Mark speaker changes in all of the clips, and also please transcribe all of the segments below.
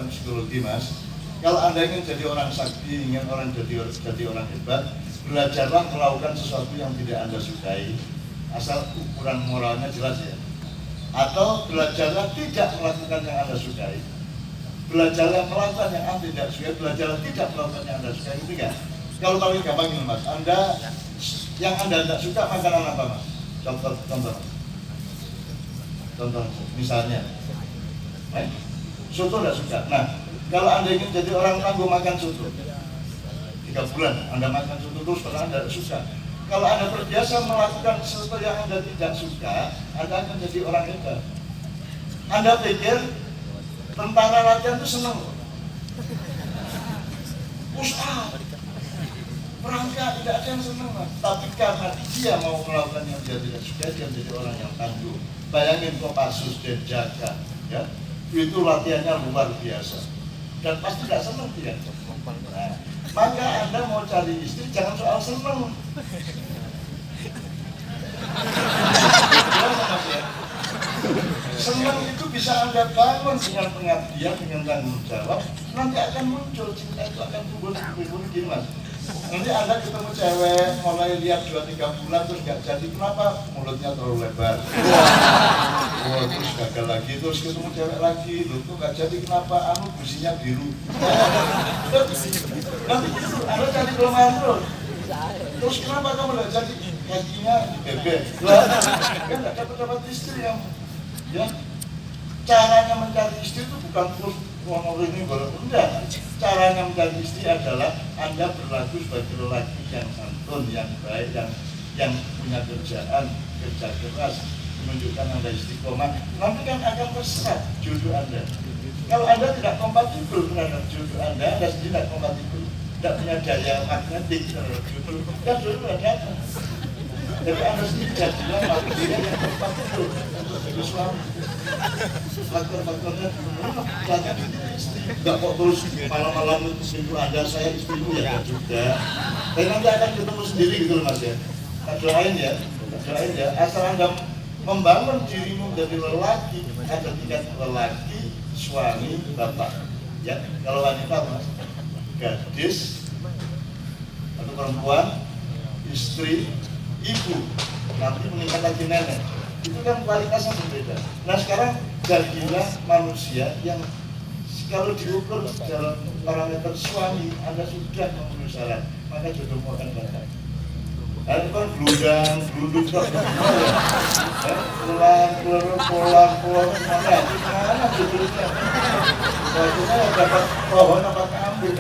Speaker 1: psikologi mas, kalau anda ingin jadi orang sakti, ingin jadi orang hebat, belajarlah melakukan sesuatu yang tidak anda sukai, asal ukuran moralnya jelas ya. Atau belajarlah tidak melakukan yang anda sukai, belajarlah melakukan yang anda tidak sukai, belajarlah tidak melakukan yang anda sukai. Ketiga, kalau paling gampang ini mas, anda yang anda tidak suka makanan apa mas? Contoh, misalnya, soto tidak suka. Nah, kalau anda ingin jadi orang tangguh makan soto 3 bulan, anda makan soto terus karena anda tidak suka. Kalau anda terbiasa melakukan sesuatu yang anda tidak suka, anda akan jadi orang hebat. Anda pikir tentara latihan itu senang, push up, perangkat, tidak ada yang senang. Tapi karena dia mau melakukan yang dia tidak suka, dia menjadi orang yang tangguh. Bayangin Kopassus dan Jaga, ya, itu latihannya luar biasa dan pasti tidak senang dia. Nah, maka anda mau cari istri jangan soal senang. Senang itu bisa anda bangun dengan pengabdian, dengan tanggung jawab. Nanti akan muncul cinta itu akan tumbuh gini mas. Nanti anda ketemu cewek mulai lihat 2-3 bulan terus nggak jadi, kenapa? Mulutnya terlalu lebar. Wah, terus gagal lagi, terus ketemu cewek lagi, loh kok nggak jadi, kenapa? Businya biru. Nanti itu anda cari kelemahan terus. Terus kenapa kamu nggak jadi? Kakinya bebek. Kan nggak dapat istri yang, ya. Caranya mencari istri itu bukan terus ngomong ini enggak. Caranya mencari istri adalah anda berlaku sebagai lelaki yang santun, yang baik, yang punya kerjaan, kerja keras, menunjukkan anda istiqomah. Nanti kan akan terserap jodoh anda. Kalau anda tidak kompatibel terhadap jodoh anda sendiri tidak kompatibel, tidak punya daya magnetik terhadap jodoh, dan jodoh tidak datang. Jadi anda sendiri jadilah manusia yang kompatibel untuk jadi suami. Faktor-faktornya banyak istri. Enggak kok terus malam-malam itu selingkuh anda, saya istrimu ya juga. Dan nanti akan ketemu sendiri gitu loh mas ya. Tak doain ya, asal anda membangun dirimu menjadi lelaki, ada tingkat lelaki, suami, bapak. Ya, kalau wanita mas, gadis atau perempuan, istri, ibu, nanti meningkat lagi nenek. Itu kan kualitasnya berbeda. Nah sekarang jadilah manusia yang kalau diukur dalam parameter suami, anda sudah memenuhi syarat, maka jodohmu akan datang. Ada kan gelundung kok, pulang, mana jodohnya? Jodohnya dapat pohon apa kambing?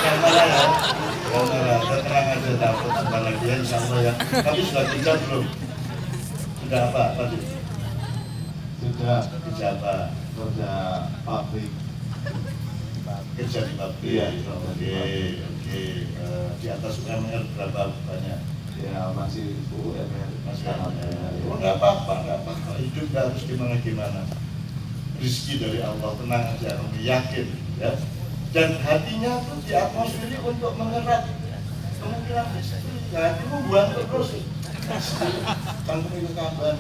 Speaker 1: Yang mana ya? Tenang aja, dapat sebentar lagi ya, insya Allah ya. Tapi sudah kerja belum? Sudah apa tadi? Sudah kerja apa? Kerja pabrik. Kerja di pabrik ya? Oke. Di atas UMR berapa banyak? Ya masih UMR. Masih UMR. Oh nggak apa-apa. Hidup nggak harus gimana-gimana. Rizki dari Allah, tenang aja, yakin ya. Dan hatinya tuh di atmosfer ini untuk mengerat kemungkinan istri. Hatimu buang terus. Tanggung itu kabar.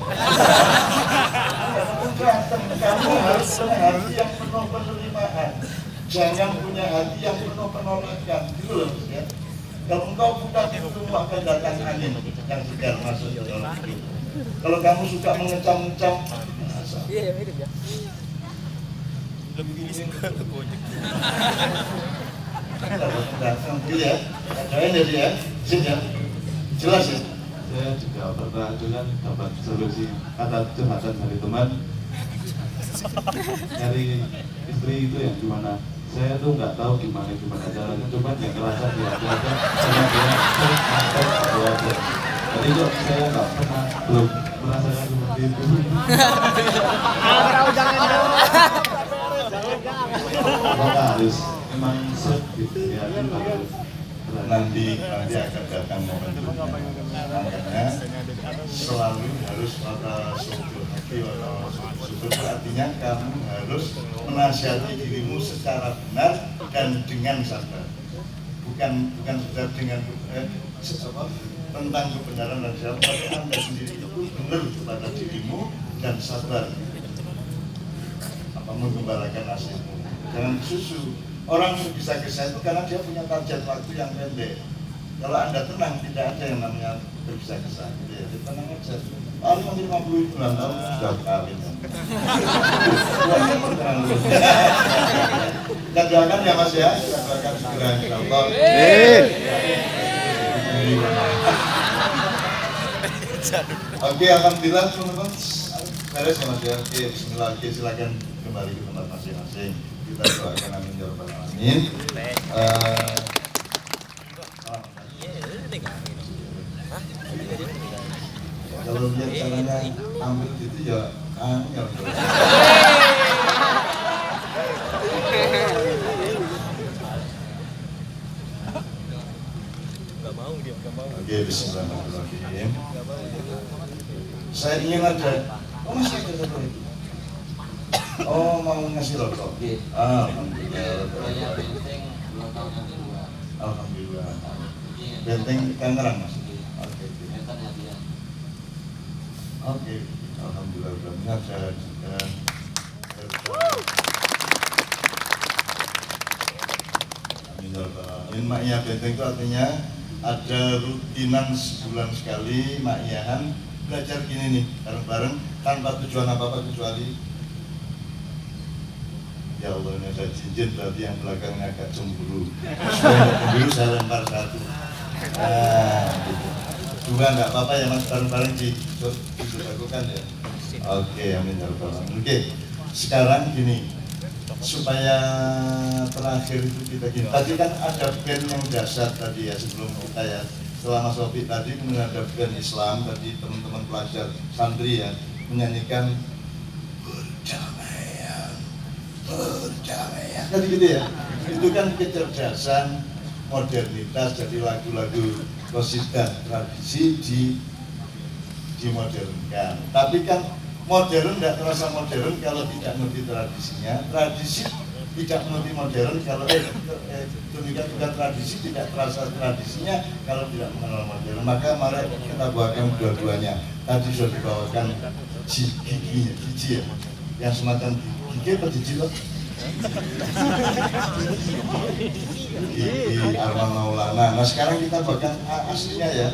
Speaker 1: Kamu harus punya hati yang penuh penerimaan. Jangan punya hati yang penuh penolakan. Gitu loh ya. Kalau engkau buka pintumu akan datang angin yang segar masuk ke dalam hidup. Kalau kamu suka mengecam-ngecam, iya mirip ya. Belum begini sih gojek. Ya, adain jadi ya, jelas ya. Saya juga pernah dengan dapat solusi kata curhatan dari teman dari istri itu yang gimana. Saya tuh nggak tahu gimana caranya, cuman yang ngerasa dia aja karena dia aja. Jadi kok saya nggak pernah belum merasakan seperti itu. Maka harus memang set gitu ya, nanti akan datang momentumnya. Makanya selalu harus sujud hati, sujud artinya kamu harus menasihati dirimu secara benar dan dengan sabar. Bukan sekedar dengan tentang kebenaran dan sabar, tapi anda sendiri itu benar kepada dirimu dan sabar. mengembalakan nasibmu. Jangan susu. Orang berkisah-kisah itu karena dia punya target waktu yang pendek. Kalau Anda tenang, tidak ada yang namanya berkisah-kisah. Ya, tenang aja. Paling nanti 50 bulan tahun sudah kawin. Kita doakan ya Mas ya, kita doakan segera insyaallah. Oke, alhamdulillah teman-teman. Beres ya Mas ya. Oke, bismillah. Oke, silakan kembali ke tempat masing-masing. Kita doakan amin ya rabbal alamin. Kalau lihat caranya ambil gitu ya angel. Oke, bismillahirrahmanirrahim. Saya ingin ada, masih ada satu lagi. Mau ngasih rokok? Alhamdulillah. Alhamdulillah. Benteng Tangerang Mas. Oke. Alhamdulillah. Saya juga. Amin. Maknya benteng itu artinya ada rutinan sebulan sekali makyahan belajar gini nih bareng-bareng tanpa tujuan apa-apa kecuali ya Allah ini ada cincin berarti yang belakangnya agak cemburu. Cemburu saya lempar satu. Gitu. Dua nggak apa-apa ya Mas, bareng-bareng dilakukan ya. Oke, amin ya rabbal alamin. Oke, sekarang gini supaya terakhir itu kita gini. Tadi kan ada band yang dasar tadi ya sebelum kita ya. Setelah Mas Sofi tadi kemudian ada band Islam tadi teman-teman pelajar santri ya menyanyikan berdamaian tadi gitu ya. Itu kan kecerdasan modernitas, jadi lagu-lagu qasidah tradisi dimodernkan. Tapi kan modern tidak terasa modern kalau tidak mengerti tradisinya, tradisi tidak mengerti modern kalau demikian juga tradisi tidak terasa tradisinya kalau tidak mengenal modern. Maka mari kita bawakan dua-duanya. Tadi sudah dibawakan gigi ya, yang semacam gigi apa gigi loh? Gigi Arman Maulana. Nah sekarang kita bawakan aslinya ya.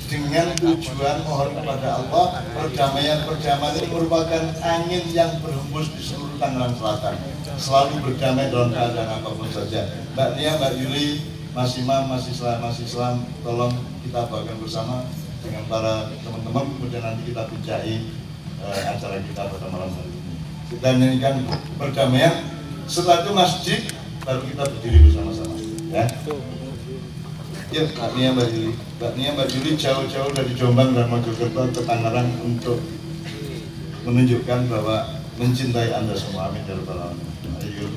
Speaker 1: Dengan tujuan mohon kepada Allah, perdamaian ini merupakan angin yang berhembus di seluruh Tangerang Selatan. Selalu berdamai dalam keadaan apapun saja. Mbak Nia, Mbak Yuli, Mas Imam, Mas Islam, tolong kita bawakan bersama dengan para teman-teman. Kemudian nanti kita puncai acara kita pada malam hari ini. Kita nyanyikan perdamaian. Setelah itu masjid, baru kita berdiri bersama-sama. Ya. Yuk, Mbak Nia, Mbak Yuli jauh-jauh dari Jombang dan Mojokerto ke Tangerang untuk menunjukkan bahwa mencintai Anda semua. Amin ya rabbal alamin. Ayo.